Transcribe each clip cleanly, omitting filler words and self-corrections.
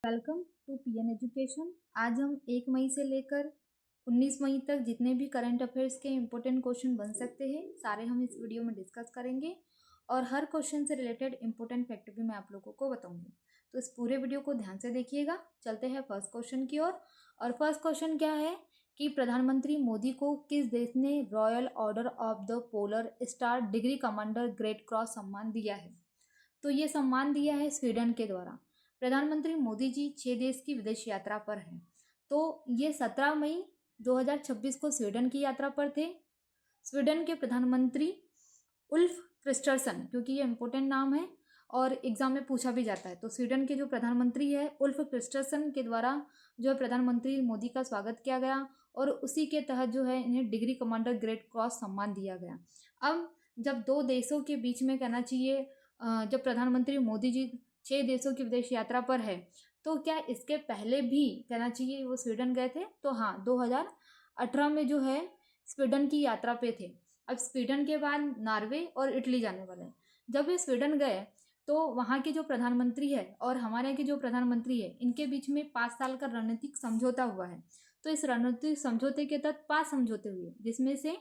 Welcome to PN education. आज हम 1 मई से लेकर 19 मई तक जितने भी करंट अफेयर्स के इम्पोर्टेंट क्वेश्चन बन सकते हैं सारे हम इस वीडियो में डिस्कस करेंगे और हर क्वेश्चन से रिलेटेड इम्पोर्टेंट फैक्ट भी मैं आप लोगों को बताऊंगी। तो इस पूरे वीडियो को ध्यान से देखिएगा। चलते हैं फर्स्ट क्वेश्चन की ओर। और फर्स्ट क्वेश्चन क्या है कि प्रधानमंत्री मोदी को किस देश ने royal order of the polar star degree commander great cross सम्मान दिया है? तो ये सम्मान दिया है स्वीडन के द्वारा। प्रधानमंत्री मोदी जी 6 देश की विदेश यात्रा पर हैं। तो ये 17 मई 2026 को स्वीडन की यात्रा पर थे। स्वीडन के प्रधानमंत्री उल्फ क्रिस्टरसन, क्योंकि ये इम्पोर्टेंट नाम है और एग्जाम में पूछा भी जाता है, तो स्वीडन के जो प्रधानमंत्री है उल्फ क्रिस्टरसन के द्वारा जो है प्रधानमंत्री मोदी का स्वागत किया गया और उसी के तहत जो है इन्हें डिग्री कमांडर ग्रेट क्रॉस सम्मान दिया गया। अब जब दो देशों के बीच में कहना चाहिए जब प्रधानमंत्री मोदी जी 6 देशों की विदेश यात्रा पर है, तो क्या इसके पहले भी कहना चाहिए वो स्वीडन गए थे? तो हाँ, 2018 में जो है स्वीडन की यात्रा पे थे। अब स्वीडन के बाद नॉर्वे और इटली जाने वाले हैं। जब ये स्वीडन गए तो वहाँ के जो प्रधानमंत्री है और हमारे यहाँ के जो प्रधानमंत्री है इनके बीच में 5 साल का रणनीतिक समझौता हुआ है। तो इस रणनीतिक समझौते के तहत 5 समझौते हुए, जिसमें से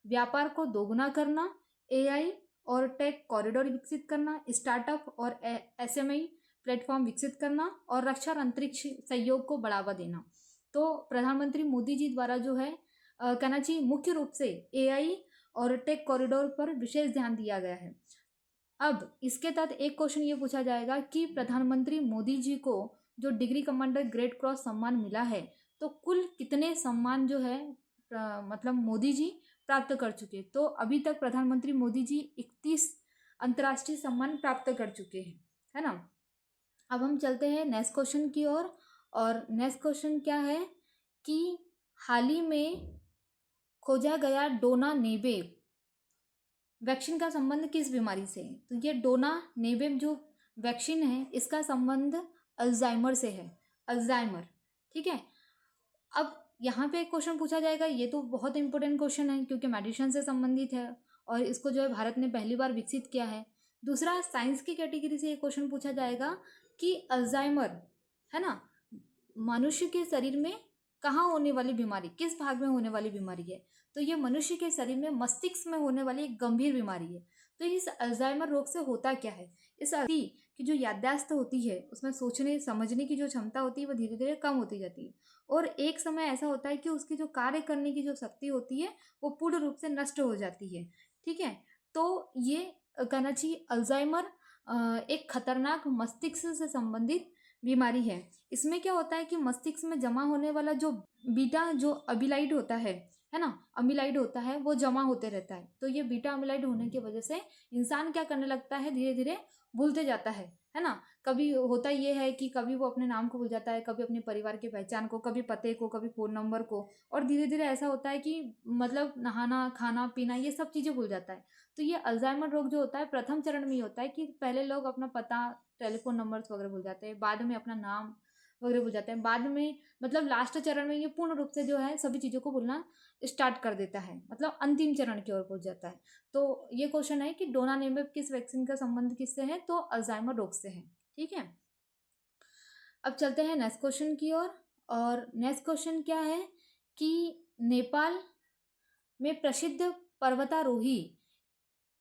व्यापार को दोगुना करना, एआई और टेक कॉरिडोर विकसित करना, स्टार्टअप और एसएमई प्लेटफॉर्म विकसित करना और रक्षा और अंतरिक्ष सहयोग को बढ़ावा देना। तो प्रधानमंत्री मोदी जी द्वारा जो है कहना चाहिए मुख्य रूप से एआई और टेक कॉरिडोर पर विशेष ध्यान दिया गया है। अब इसके तहत एक क्वेश्चन ये पूछा जाएगा कि प्रधानमंत्री मोदी जी को जो डिग्री कमांडर ग्रेट क्रॉस सम्मान मिला है, तो कुल कितने सम्मान जो है मतलब मोदी जी प्राप्त कर चुके? तो अभी तक प्रधानमंत्री मोदी जी 31 अंतर्राष्ट्रीय सम्मान प्राप्त कर चुके हैं, है ना। अब हम चलते हैं नेक्स्ट क्वेश्चन की ओर। और नेक्स्ट क्वेश्चन क्या है कि हाल ही में खोजा गया डोना नेबेब वैक्सीन का संबंध किस बीमारी से है? तो ये डोना नेबेब जो वैक्सीन है इसका संबंध अल्जाइमर से है, अल्जाइमर, ठीक है। अब यहाँ पे एक क्वेश्चन पूछा जाएगा, ये तो बहुत इंपॉर्टेंट क्वेश्चन है क्योंकि मेडिसिन से संबंधित है और इसको जो है भारत ने पहली बार विकसित किया है। दूसरा, साइंस की कैटेगरी से एक क्वेश्चन पूछा जाएगा कि अल्जाइमर, है ना, मनुष्य के शरीर में कहाँ होने वाली बीमारी, किस भाग में होने वाली बीमारी है? तो ये मनुष्य के शरीर में मस्तिष्क में होने वाली एक गंभीर बीमारी है। तो इस अल्जाइमर रोग से होता क्या है? इस अति की जो याददाश्त होती है, उसमें सोचने समझने की जो क्षमता होती है वो धीरे धीरे कम होती जाती है और एक समय ऐसा होता है कि उसकी जो कार्य करने की जो शक्ति होती है वो पूर्ण रूप से नष्ट हो जाती है, ठीक है। तो ये कहना चाहिए अल्जाइमर एक खतरनाक मस्तिष्क से संबंधित बीमारी है। इसमें क्या होता है कि मस्तिष्क में जमा होने वाला जो बीटा जो अमिलाइड होता है ना, अमिलाइड होता है, वो जमा होते रहता है। तो ये बीटा अमिलाइड होने की वजह से इंसान क्या करने लगता है, धीरे धीरे भूलते जाता है ना। कभी होता ये है कि कभी वो अपने नाम को भूल जाता है, कभी अपने परिवार की पहचान को, कभी पते को, कभी फ़ोन नंबर को, और धीरे धीरे ऐसा होता है कि मतलब नहाना, खाना पीना, ये सब चीज़ें भूल जाता है। तो ये अल्जाइमर रोग जो होता है प्रथम चरण में ये होता है कि पहले लोग अपना पता, टेलीफोन नंबर्स वगैरह भूल जाते हैं, बाद में अपना नाम वगैरह भूल जाते हैं, बाद में मतलब लास्ट चरण में ये पूर्ण रूप से जो है सभी चीज़ों को भूलना स्टार्ट कर देता है, मतलब अंतिम चरण की ओर पहुंच जाता है। तो ये क्वेश्चन है कि डोना नेबेब किस वैक्सीन का संबंध किससे है? तो अल्जाइमर रोग से है, ठीक है। अब चलते हैं नेक्स्ट क्वेश्चन की ओर। और नेक्स्ट क्वेश्चन क्या है कि नेपाल में प्रसिद्ध पर्वतारोही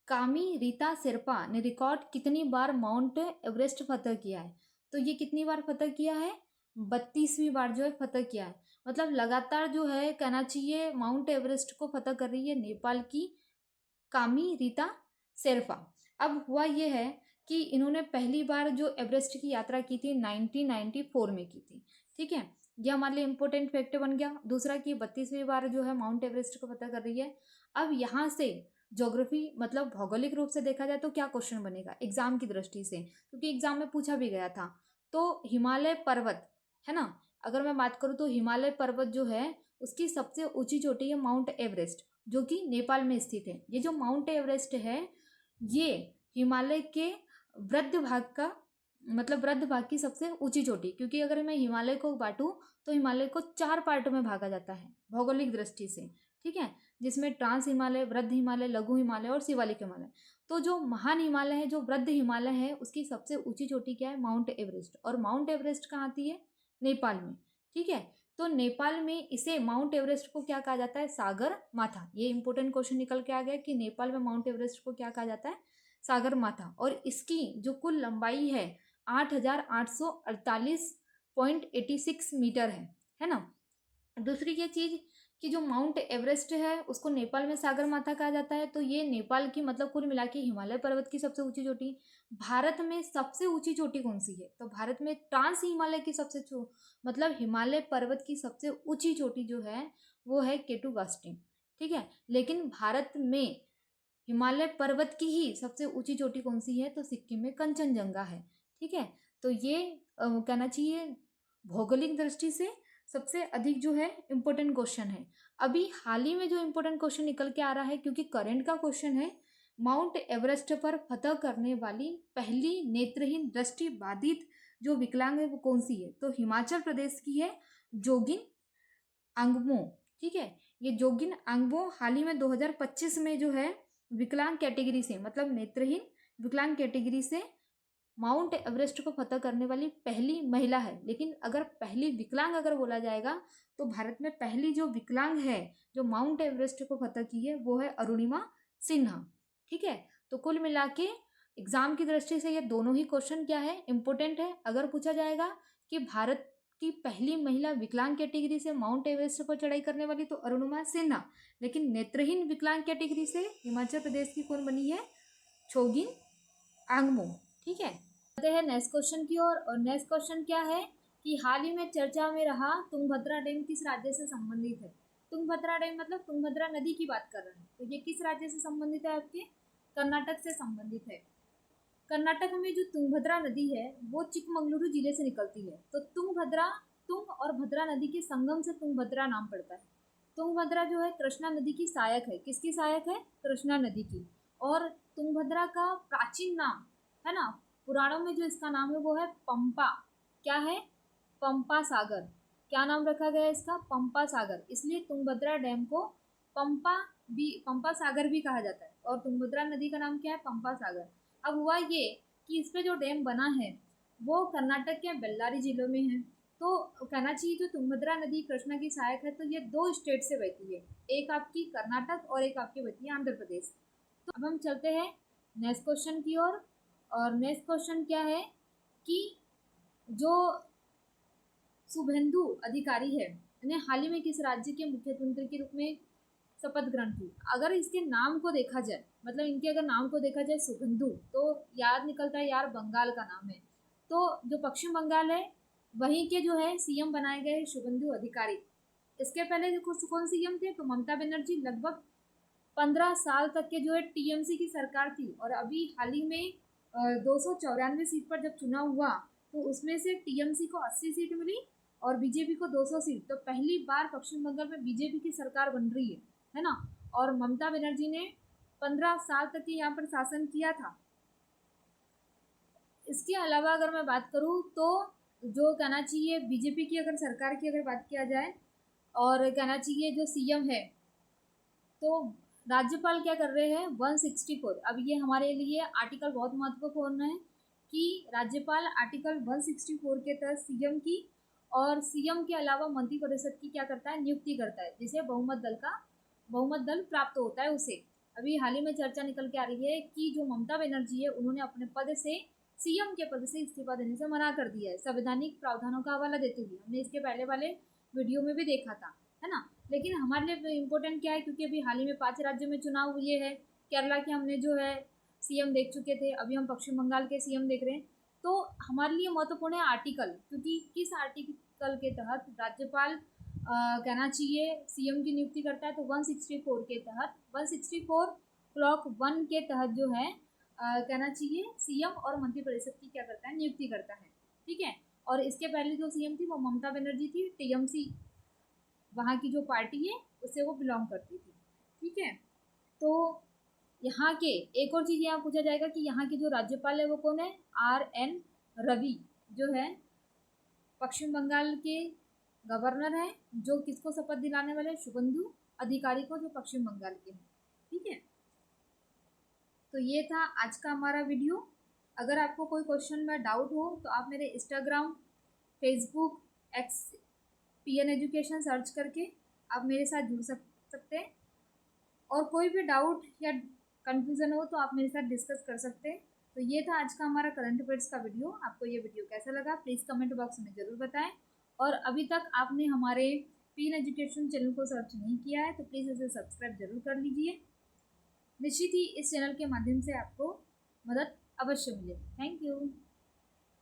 कामी रीता शेरपा ने रिकॉर्ड कितनी बार माउंट एवरेस्ट फतह किया है? तो ये कितनी बार फतह किया है? 32वीं बार जो है फतह किया है। मतलब लगातार जो है कहना चाहिए माउंट एवरेस्ट को फतह कर रही है नेपाल की कामी रीता शेरपा। अब हुआ ये है कि इन्होंने पहली बार जो एवरेस्ट की यात्रा की थी 1994 में की थी, ठीक है। यह हमारे लिए इंपॉर्टेंट फैक्ट बन गया। दूसरा कि 32वीं बार जो है माउंट एवरेस्ट को फतह कर रही है। अब यहाँ से ज्योग्राफी मतलब भौगोलिक रूप से देखा जाए तो क्या क्वेश्चन बनेगा एग्जाम की दृष्टि से, क्योंकि एग्जाम में पूछा भी गया था। तो हिमालय पर्वत, है ना, अगर मैं बात करूँ तो हिमालय पर्वत जो है उसकी सबसे ऊंची चोटी है माउंट एवरेस्ट, जो कि नेपाल में स्थित है। ये जो माउंट एवरेस्ट है ये हिमालय के वृद्ध भाग का मतलब वृद्ध भाग की सबसे ऊंची चोटी, क्योंकि अगर मैं हिमालय को बांटूं तो हिमालय को 4 पार्ट में भागा जाता है भौगोलिक दृष्टि से, ठीक है। जिसमें ट्रांस हिमालय, वृद्ध हिमालय, लघु हिमालय और शिवालिक हिमालय। तो जो महान हिमालय है, जो वृद्ध हिमालय है, उसकी सबसे ऊंची चोटी क्या है? Mount Everest. और माउंट एवरेस्ट कहाँ आती है? नेपाल में। ठीक है, तो नेपाल में इसे माउंट एवरेस्ट को क्या कहा जाता है? सागर माथा। ये इंपॉर्टेंट क्वेश्चन निकल के आ गया कि नेपाल में माउंट एवरेस्ट को क्या कहा जाता है? सागर माथा। और इसकी जो कुल लंबाई है 8,848.86 मीटर है ना। दूसरी ये चीज कि जो माउंट एवरेस्ट है उसको नेपाल में सागर माथा कहा जाता है। तो ये नेपाल की मतलब कुल मिला के हिमालय पर्वत की सबसे ऊंची चोटी। भारत में सबसे ऊंची चोटी कौन सी है? तो भारत में ट्रांस हिमालय की सबसे मतलब हिमालय पर्वत की सबसे ऊंची चोटी जो है वो है केटुगास्टिन। ठीक है, लेकिन भारत में हिमालय पर्वत की ही सबसे ऊंची चोटी कौन सी है? तो सिक्किम में कंचनजंगा है। ठीक है, तो ये कहना चाहिए भौगोलिक दृष्टि से सबसे अधिक जो है इम्पोर्टेंट क्वेश्चन है। अभी हाल ही में जो इम्पोर्टेंट क्वेश्चन निकल के आ रहा है, क्योंकि करंट का क्वेश्चन है, माउंट एवरेस्ट पर फतह करने वाली पहली नेत्रहीन दृष्टि बाधित जो विकलांग है वो कौन सी है? तो हिमाचल प्रदेश की है जोगिन आंगमो। ठीक है, ये जोगिन आंगमो हाल ही में 2025 में जो है विकलांग कैटेगरी से, मतलब नेत्रहीन विकलांग कैटेगरी से माउंट एवरेस्ट को फतह करने वाली पहली महिला है। लेकिन अगर पहली विकलांग अगर बोला जाएगा तो भारत में पहली जो विकलांग है जो माउंट एवरेस्ट को फतह की है वो है अरुणिमा सिन्हा। ठीक है, तो कुल मिला के एग्जाम की दृष्टि से ये दोनों ही क्वेश्चन क्या है? इंपॉर्टेंट है। अगर पूछा जाएगा कि भारत की पहली महिला विकलांग कैटेगरी से माउंट एवरेस्ट पर चढ़ाई करने वाली तो अरुणिमा सिन्हा, लेकिन नेत्रहीन विकलांग कैटेगरी से हिमाचल प्रदेश की कौन बनी है? छोगिन आंगमो। ठीक है, आते हैं नेक्स्ट क्वेश्चन की ओर। और नेक्स्ट क्वेश्चन क्या है कि हाल ही में चर्चा में रहा तुंगभद्रा डैम किस राज्य से संबंधित है? तुंगभद्रा डैम मतलब तुंगभद्रा नदी की बात कर रहे हैं, तो ये किस राज्य से संबंधित है? आपके कर्नाटक से संबंधित है। कर्नाटक में जो तुंगभद्रा नदी है वो चिकमंगलुरु जिले से निकलती है। तो तुंग और भद्रा नदी के संगम से तुंगभद्रा नाम पड़ता है। तुंगभद्रा जो है कृष्णा नदी की सहायक है। किसकी सहायक है? कृष्णा नदी की। और तुंगभद्रा का प्राचीन नाम है ना, पुराणों में जो इसका नाम है वो है पंपा। क्या है? पंपा सागर। क्या नाम रखा गया है इसका? पंपा सागर। इसलिए तुंगभद्रा डैम को पंपा सागर भी कहा जाता है। और तुंगभद्रा नदी का नाम क्या है? पंपा सागर। अब हुआ ये कि इस पे जो डैम बना है वो कर्नाटक के बेल्लारी जिलों में है। तो कहना चाहिए जो तुंगभद्रा नदी कृष्णा की सहायक है, तो ये 2 स्टेट से बहती है, एक आपकी कर्नाटक और एक आपकी बहती है आंध्र प्रदेश। तो अब हम चलते हैं नेक्स्ट क्वेश्चन की ओर। और नेक्स्ट क्वेश्चन क्या है कि जो शुभेंदु अधिकारी है ने हाल ही में किस राज्य के मुख्यमंत्री के रूप में शपथ ग्रहण की? अगर इसके नाम को देखा जाए, मतलब इनके अगर नाम को देखा जाए शुभेंदु, तो याद निकलता है यार बंगाल का नाम है। तो जो पश्चिम बंगाल है वहीं के जो है सीएम बनाए गए शुभेंदु अधिकारी। इसके पहले जो कौन सीएम थे? तो ममता बनर्जी। लगभग 15 साल तक के जो है टीएमसी की सरकार थी। और अभी हाल ही में 294 सीट पर जब चुनाव हुआ तो उसमें से टीएमसी को 80 सीट मिली और बीजेपी को 200 सीट। तो पहली बार पश्चिम बंगाल में बीजेपी की सरकार बन रही है ना। और ममता बनर्जी ने 15 साल तक के यहाँ पर शासन किया था। इसके अलावा अगर मैं बात करूँ तो जो कहना चाहिए बीजेपी की अगर सरकार की अगर बात किया जाए और कहना चाहिए जो सीएम है, तो राज्यपाल क्या कर रहे हैं? 164। अब ये हमारे लिए आर्टिकल बहुत महत्वपूर्ण है कि राज्यपाल आर्टिकल 164 के तहत सीएम की और सीएम के अलावा मंत्रिपरिषद की क्या करता है? नियुक्ति करता है, जिसे बहुमत दल प्राप्त होता है उसे। अभी हाल ही में चर्चा निकल के आ रही है कि जो ममता बनर्जी है उन्होंने अपने पद से, सीएम के पद से इस्तीफा देने से मना कर दिया है, संवैधानिक प्रावधानों का हवाला देते हुए। हमने इसके पहले वाले वीडियो में भी देखा था, है ना। लेकिन हमारे लिए इम्पोर्टेंट क्या है, क्योंकि अभी हाल ही में 5 राज्यों में चुनाव हुए हैं। केरला के हमने जो है सीएम देख चुके थे, अभी हम पश्चिम बंगाल के सीएम देख रहे हैं। तो हमारे लिए महत्वपूर्ण है आर्टिकल, क्योंकि किस आर्टिकल के तहत राज्यपाल कहना चाहिए सीएम की नियुक्ति करता है? तो 164 के तहत, 164 क्लॉक 1 के तहत जो है कहना चाहिए सीएम और मंत्रिपरिषद की क्या करता है? नियुक्ति करता है। ठीक है, और इसके पहले जो सीएम थी वो ममता बनर्जी थी, टीएमसी वहाँ की जो पार्टी है उससे वो बिलोंग करती थी। ठीक है, तो यहाँ के एक और चीज़ यहाँ पूछा जाएगा कि यहाँ के जो राज्यपाल है वो कौन है? RN रवि जो है पश्चिम बंगाल के गवर्नर हैं, जो किसको शपथ दिलाने वाले? शुभेंदु अधिकारी को जो पश्चिम बंगाल के हैं। ठीक है, तो ये था आज का हमारा वीडियो। अगर आपको कोई क्वेश्चन में डाउट हो तो आप मेरे Instagram, Facebook, x PN education search करके आप मेरे साथ जुड़ सकते हैं, और कोई भी डाउट या कंफ्यूजन हो तो आप मेरे साथ डिस्कस कर सकते हैं। तो ये था आज का हमारा करंट अफेयर्स का वीडियो। आपको ये वीडियो कैसा लगा प्लीज़ कमेंट बॉक्स में ज़रूर बताएं, और अभी तक आपने हमारे PN एजुकेशन चैनल को सर्च नहीं किया है तो प्लीज़ इसे सब्सक्राइब जरूर कर लीजिए। निश्चित ही इस चैनल के माध्यम से आपको मदद अवश्य मिलेगी। Thank you.